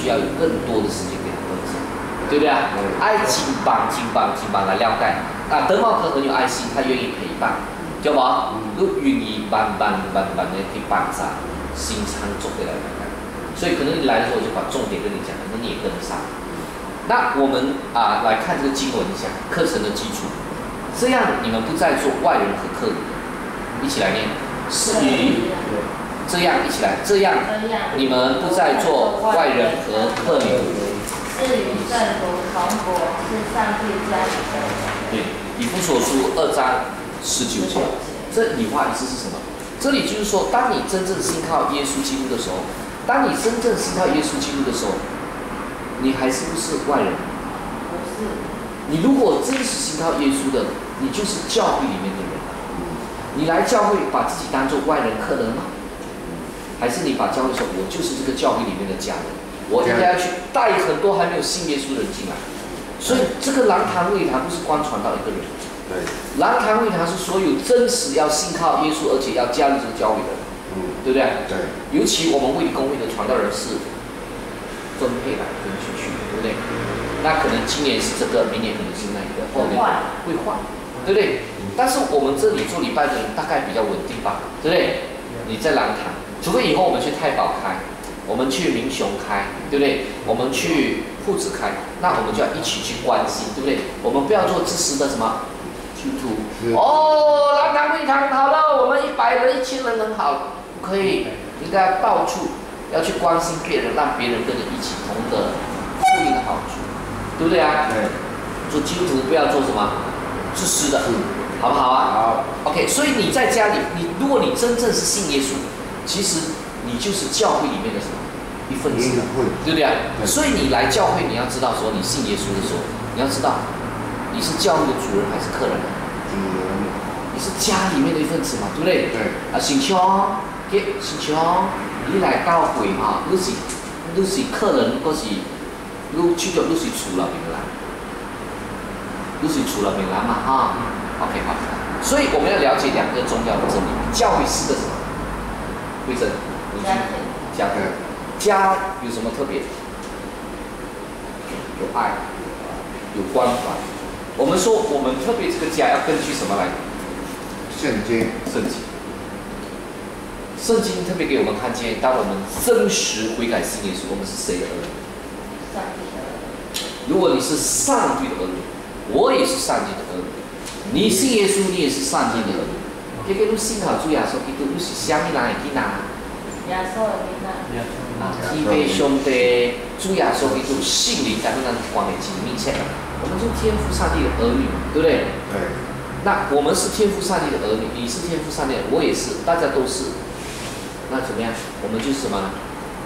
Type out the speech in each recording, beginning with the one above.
需要有更多的时间给他分享，对不对啊？爱金帮来了解。啊，德茂哥很有爱心，他愿意陪伴，对吧？都愿意慢慢的去帮助新昌做回来的。所以可能你来的时候我就把重点跟你讲，可能你也跟得上。那我们来看这个经文一下课程的基础，这样你们不再做外人和客人，一起来念。是与这样一起来，这样你们不再做外人和客旅。是与圣徒同国，是上帝家里的。对，以弗所书2章19节，这里话意思是什么？这里就是说，当你真正信靠耶稣基督的时候，当你真正信靠耶稣基督的时候，你还是不是外人？不是。你如果真实信靠耶稣的，你就是教会里面的人。你来教会把自己当作外人客人吗？还是你把教会说，我就是这个教会里面的家人，我应该要去带很多还没有信耶稣的人进来。所以这个廊堂会堂不是光传到一个人，对，廊堂会堂是所有真实要信靠耶稣，而且要加入这个教会的人，对不对？对。尤其我们卫理公会的传道人是分配来分去，对不对？那可能今年是这个，明年可能是那一个，后年会换，对不对？但是我们这里做礼拜的人大概比较稳定吧，对不对？你在廊堂，除非以后我们去太保开，我们去民雄开，对不对？我们去铺子开，那我们就要一起去关心，对不对？我们不要做自私的什么基督徒。哦，廊堂会堂好了，我们100人、1000人很好，不可以，应该要到处要去关心别人，让别人跟你一起同得福音的好处，对不对啊？对。做基督徒不要做什么自私的。好不好啊？好。OK， 所以你在家里，如果你真正是信耶稣，其实你就是教会里面的什么一份子，对不对啊？所以你来教会，你要知道说，你信耶稣的时候，你要知道你是教会的主人还是客人？你是家里面的一份子嘛，对不对？对。啊，亲像你来教会哈，你是客人，或是你去到你是厝内面的人，你是厝内面人嘛哈。OK 好，所以我们要了解2个重要的真理。教会是个什么？慧珍，家有什么特别？有爱，有关怀。我们说我们特别这个家要根据什么来？圣经特别给我们看见，当我们真实悔改信耶稣，我们是谁的儿女？上帝的儿女。如果你是上帝的儿女，我也是上帝的儿女。你信耶稣，你也是上帝的儿女。你信靠主耶稣基督，你是什么人的囡仔？耶稣的囡仔。天父上帝，主耶稣基督圣灵在跟咱关联紧密切。我们是天父上帝的儿女，对不对？对。那我们是天父上帝的儿女，你是天父上帝的，我也是，大家都是。那怎么样？我们就是什么呢？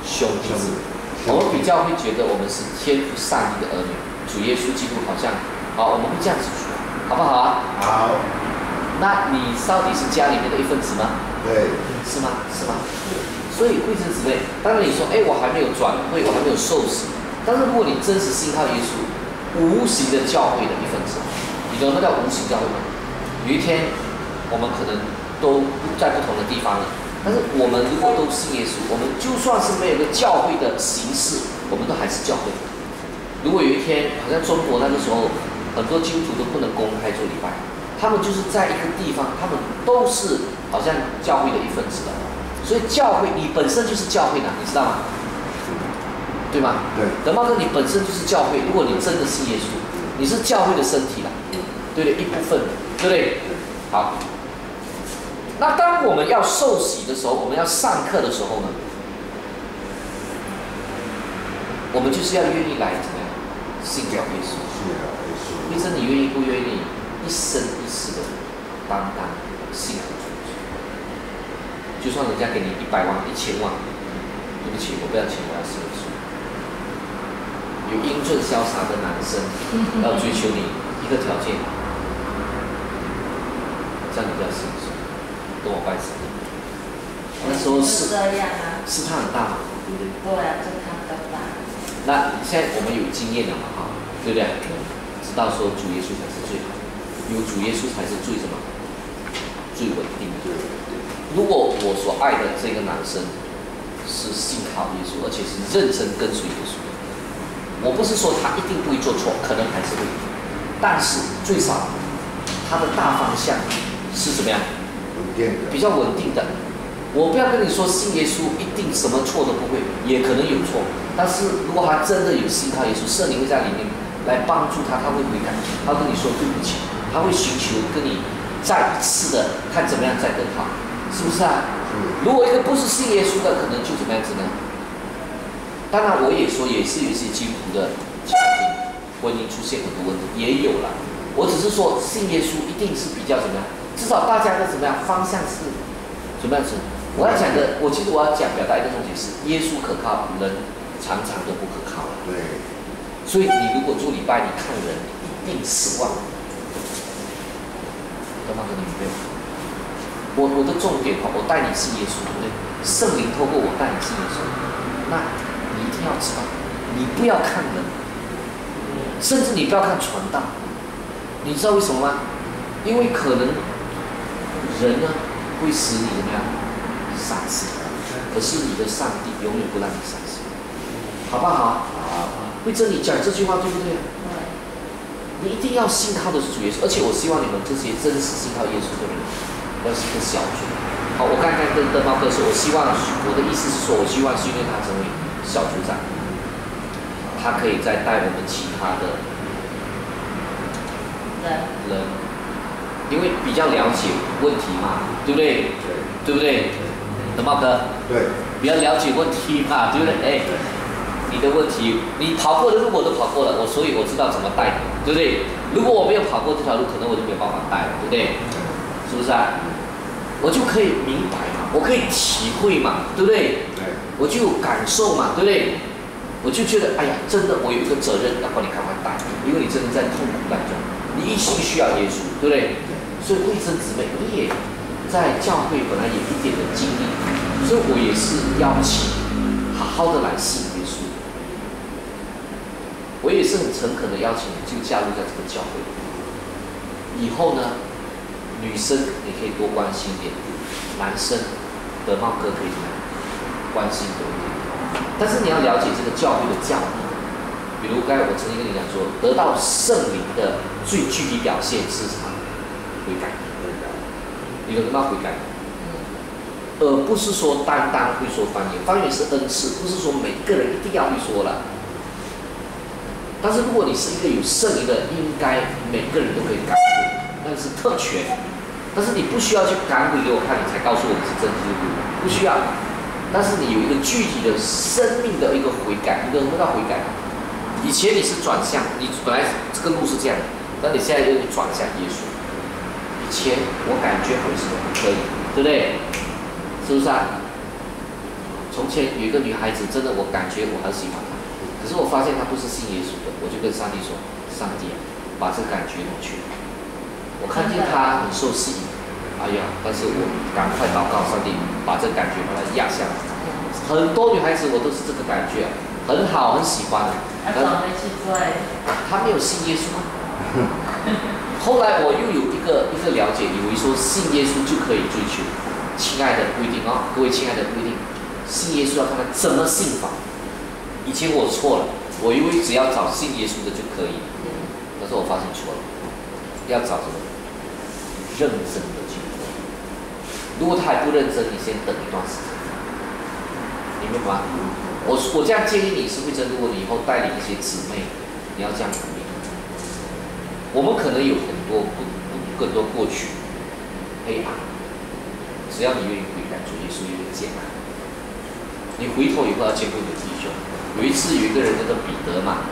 兄弟子。我们比较会觉得我们是天父上帝的儿女，主耶稣基督好像，好，我们会这样子说。好不好啊？好。那你到底是家里面的一份子吗？对。是吗？是吗？所以贵子姊妹，当然你说，我还没有转会，我还没有受洗，但是如果你真实信靠耶稣，无形的教会的一份子，你懂那叫无形教会吗？有一天，我们可能都在不同的地方了，但是我们如果都信耶稣，我们就算是没有个教会的形式，我们都还是教会。如果有一天，好像中国那个时候。很多基督徒都不能公开做礼拜，他们就是在一个地方，他们都是好像教会的一份子的，所以教会你本身就是教会的，你知道吗？对吗？对。德茂哥，你本身就是教会，如果你真的信耶稣，你是教会的身体了，对不对？一部分，对不对？好。那当我们要受洗的时候，我们要上课的时候呢，我们就是要愿意来怎么样信教耶稣。医生，你愿意不愿意一生一世的担当信和主？就算人家给你100万、1000万，对不起，我不要钱，我要信主。有英俊潇洒的男生要追求你一个条件，这样你不要信主，跟我拜神。那时候是试探很大嘛，对不对？对啊，试探很大。那现在我们有经验了嘛，哈，对不对？知道说主耶稣才是最好，有主耶稣才是最什么最稳定的。如果我所爱的这个男生是信靠耶稣，而且是认真跟随耶稣的，我不是说他一定不会做错，可能还是会，但是最少他的大方向是怎么样？比较稳定的。我不要跟你说信耶稣一定什么错都不会，也可能有错。但是如果他真的有信靠耶稣，圣灵会在里面来帮助他，他会悔改，他会跟你说对不起，他会寻求跟你再一次的看怎么样再更好，是不是啊？如果一个不是信耶稣的，可能就怎么样子呢？当然，我也说也是有一些基督徒的家庭婚姻出现很多问题，也有了。我只是说信耶稣一定是比较怎么样，至少大家的怎么样方向是怎么样子。我要讲的，其实我要表达一个东西是，耶稣可靠，人常常都不可靠了。对。所以你如果做礼拜，你看人一定失望。懂吗？你没有？我的重点我带你信耶稣，对不对？圣灵透过我带你信耶稣，那你一定要知道，你不要看人，甚至你不要看传道。你知道为什么吗？因为可能人呢会使你怎么样？丧失，可是你的上帝永远不让你丧失，好不好？好，会真理讲这句话对不对？你一定要信靠的是主耶稣，而且我希望你们这些真实信靠耶稣的人，要是一个小组。好，我刚刚跟邓茂哥说，我希望我的意思是说，我希望训练他成为小组长，他可以再带我们其他的人，因为比较了解问题嘛，对不对？对不对？德茂哥，对，比较了解问题嘛，对不对？哎，你的问题，你跑过的路我都跑过了，所以我知道怎么带你，对不对？如果我没有跑过这条路，可能我就没有办法带了，对不对？是不是啊？我就可以明白嘛，我可以体会嘛，对不对？对，我就有感受嘛，对不对？我就觉得，哎呀，真的，我有一个责任要帮你赶快带，因为你真的在痛苦当中，你一心需要耶稣，对不对？所以慧珍姊妹，你也在教会本来有一点的经历，所以我也是邀请好好的来信耶稣。我也是很诚恳的邀请你就加入在这个教会。以后呢，女生你可以多关心一点，男生德茂哥可以关心多一点。但是你要了解这个教会的教义，比如刚才我曾经跟你讲说，得到圣灵的最具体表现是什么？悔改。你有得到悔改，而不是说单单会说方言，方言是恩赐，不是说每个人一定要会说了。但是如果你是一个有圣灵的，应该每个人都可以赶回，那是特权。但是你不需要去赶回给我看，你才告诉我你是真基督徒，不需要。但是你有一个具体的生命的一个悔改，你得到悔改。以前你是转向，你本来这个路是这样的，但你现在又转向耶稣。以前我感觉好像不可以，对不对？是不是啊？从前有一个女孩子，真的我感觉我很喜欢她，可是我发现她不是信耶稣的，我就跟上帝说：“上帝啊，把这个感觉挪去。”我看见她很受吸引，哎呀！但是我赶快祷告，上帝把这个感觉把它压下来。很多女孩子我都是这个感觉，很好，很喜欢。她没有信耶稣吗？后来我又有一个了解，以为说信耶稣就可以追求。亲爱的，不一定啊，各位亲爱的，不一定。信耶稣要看他怎么信法。以前我错了，我以为只要找信耶稣的就可以，但是我发现错了，要找什么？认真的去。如果他还不认真，你先等一段时间，你明白吗？我这样建议你是慧珍，如果你以后带领一些姊妹，你要这样鼓励。我们可能有很多过去黑暗，只要你愿意悔改，主耶稣愿意接纳。你回头以后要见过你的弟兄。有一次有一个人叫做彼得嘛，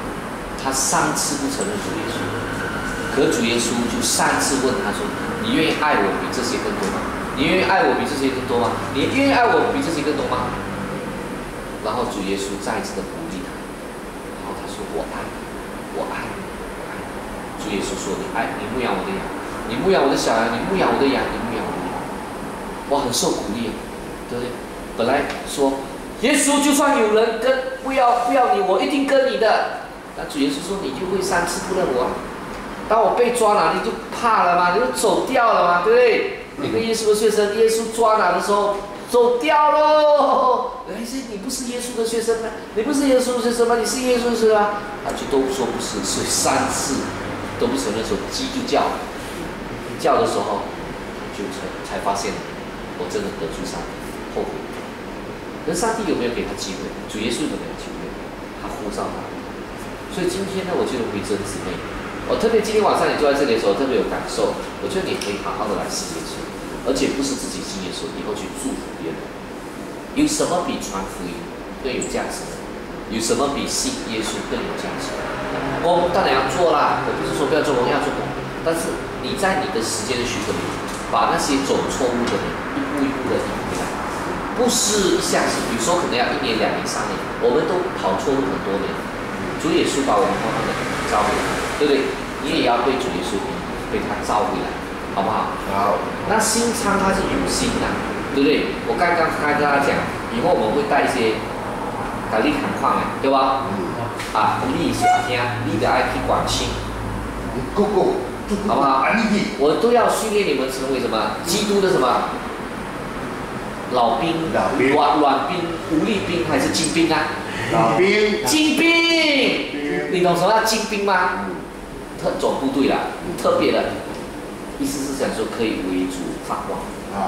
他3次不承认主耶稣，可主耶稣就3次问他说：“你愿意爱我比这些更多吗？你愿意爱我比这些更多吗？你愿意爱我比这些更多吗？”然后主耶稣再一次的鼓励他，然后他说：“我爱你，我爱你。”主耶稣说：“你牧养我的羊，你牧养我的小羊，你牧养我的羊，你牧养我的羊。”我很受鼓励，对不对？本来说耶稣就算有人不要你，我一定跟你的。但主耶稣说：“你就会3次不认我。”当我被抓了，你就怕了嘛，你就走掉了嘛，对不对？那个耶稣的学生，耶稣抓拿的时候，走掉喽。哎，你不是耶稣的学生吗？你不是耶稣的学生吗？你是耶稣的学生吗？他就都说不是，所以3次都不承认，说鸡就叫，叫的时候就才发现我真的得罪上帝，后悔。可是上帝有没有给他机会？主耶稣有没有机会？他呼召他。所以今天呢，我觉得回真姊妹，我特别今天晚上你坐在这里的时候，特别有感受。我觉得你可以好好的来信耶稣，而且不是自己信耶稣，以后去祝福别人。有什么比传福音更有价值？有什么比信耶稣更有价值？我当然要做啦，我不是说不要做工，要做工。但是你在你的时间的许可里，把那些走错误的人一步一步的引回来，不是一下子，有时候可能要1年、2年、3年，我们都跑错路很多年。主耶稣把我们慢慢的召回来，对不对？你也要被主耶稣被他召回来，好不好？好。那新仓它是有心的，对不对？我刚刚跟大家讲，以后我们会带一些改力砍矿的，对吧？啊，鼓励一下听，你的爱去管心，好不好？我都要训练你们成为什么？基督的什么？老兵、软兵、无力兵还是精兵啊？老兵。精兵，你懂什么叫精兵吗？特种部队啦，特别的，意思是讲说可以为主发光，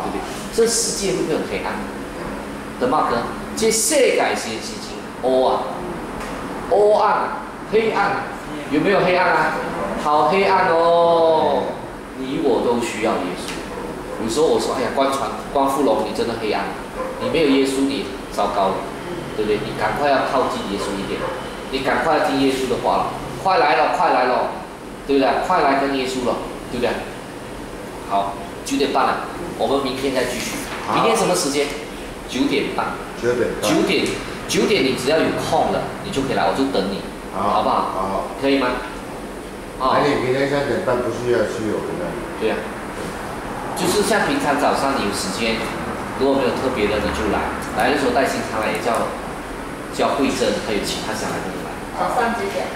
对不对？这世界会不会很黑暗？对吗哥？这世界是事情黑啊，黑暗，黑暗，有没有黑暗啊？好黑暗哦！你我都需要耶稣。有时候我说，哎呀，关富龙，你真的黑暗，你没有耶稣，你糟糕了，对不对？你赶快要靠近耶稣一点，你赶快要听耶稣的话了，快来了，快来了，对不对？快来跟耶稣了，对不对？好，9点半了，我们明天再继续。明天什么时间？9点半。9点，你只要有空了，你就可以来，我就等你，好不好？好。可以吗？那你明天3点半不是要去我们那里？对呀。就是像平常早上你有时间，如果没有特别的，你就来。来的时候带新常来，也叫慧珍，还有其他小孩都来。早上几点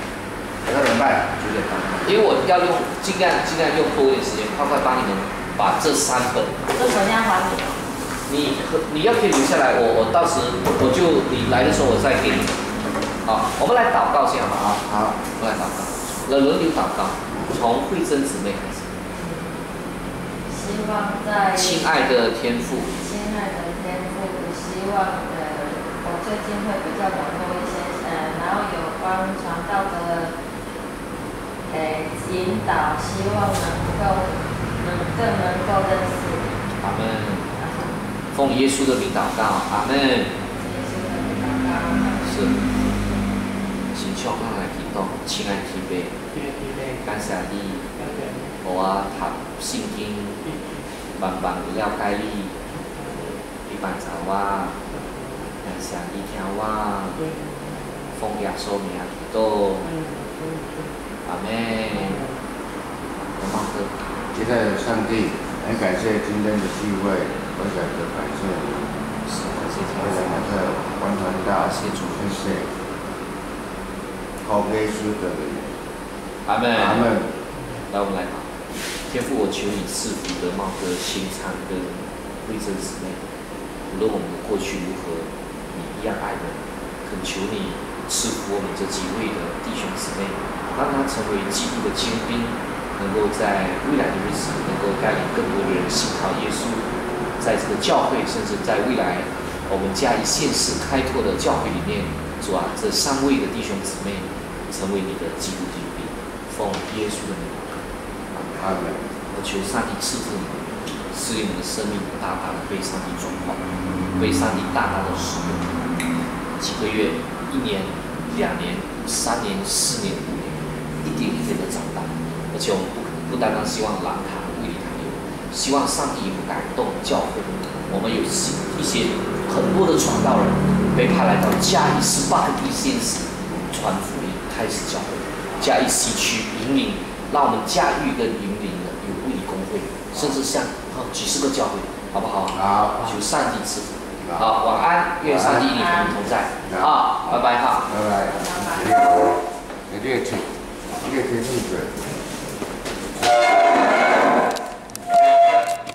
2点半？9点半。因为我要用尽量用多一点时间，快帮你们把这3本。这本要还你要可以留下来，我到时你来的时候我再给你。好，我们来祷告先好吗？好。我们来祷告，轮流祷告，从慧珍姊妹开始。希望在亲爱的天父，希望我最近会比较网络一些，然后有关传道的引导，希望更能够认识。阿门。奉耶稣的名祷告，阿门。耶稣的名祷告。是。请向我来祈祷，亲爱的天父，感谢你，我读圣经。慢慢了解你，你帮助我，感谢你听我，奉耶稣名祈祷，阿门。亲爱的上帝，很感谢今天的聚会，我想着感谢你，为了那个完全到，谢谢，靠耶稣的名，阿门。阿门。来，我们来祷。天父，我求你赐福德茂哥、新昌跟慧珍姊妹，无论我们过去如何，你一样爱我们。恳求你赐福我们这几位的弟兄姊妹，让他成为基督的精兵，能够在未来的日子能够带领更多的人信靠耶稣，在这个教会，甚至在未来我们加以现实开拓的教会里面，主啊，这3位的弟兄姊妹成为你的基督精兵，奉耶稣的名。阿门。我求上帝赐福你们，使你们的生命大大的被上帝转化，被上帝大大的使用。几个月、1年、2年、3年、4年、5年，一点一点的长大。而且我们不单单希望兰堂、卫理堂有，希望上帝有感动教会。我们有一些很多的传道人被派来到嘉义18个地县市传福音，开始教会。嘉义西区引领，让我们嘉义跟云林的有卫理公会，甚至像几十个教会，好不好？好。求上帝赐福。好，晚安，愿上帝与你们同在。好，拜拜哈。拜拜。你这个听，这个听众嘴。